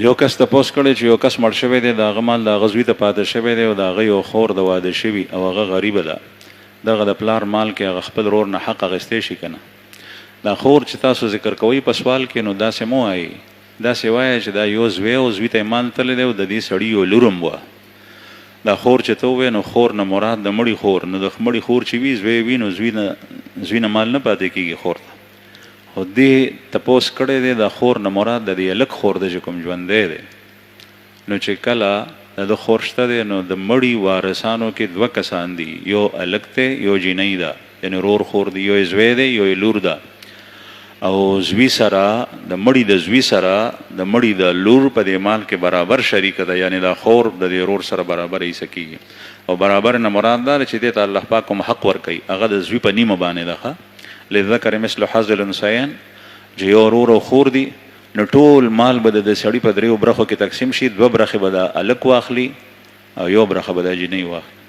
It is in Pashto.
یو کس تپوس کړی چې یو کس مړ شوی دی، د هغه مال د هغه زوی ته پاته شوی دی او د هغه یو خور د واده شوي او هغه غریبه ده، دغه د پلار مال کې هغه خپل ورور نه حق اخیستی شي که نه؟ دا خور چې تاسو ذکر کوئ په سوال کې، نو داسې مو وایي، داسې وایه چې دا یو زوی او زوی ته یې مال تللی دی او د دې سړي یو لور هم وه. دا خور چې ته ووایې نو خور نه مراد د مړي خور، نو د مړي خور چې وي زوی وي، نو زوی نه مال نه پاتې کېږي خور ته. خو دې تپوس کړی دی د خور نه مراد د دې هلک خور دی چې کوم ژوندی دی. نو چې کله د ده خور شته دی، نو د مړي وارثانو کې دوه کسان دي، یو هلک دی یو جینۍ ده، یعنې رور خور دی، یو یې زوی دی یو یې لور ده. او زوی سره د مړي د زوی سره د مړي د لور په دې مال کې برابر شریکه ده، یعنې دا خور د دې رور سره برابر حصه کېږي. او برابر نه مراد دا چې دې ته الله پاک کوم حق ورکوي، هغه د زوی په نیمه باندې ده. للذکر مثل حظ الانثیین، چې یو رور او خور دي، نو ټول مال به د سړي په دریو برخو کې تقسیم شي، دوه برخې به د هلک واخلي او یو برخه به د جینۍ واخلي.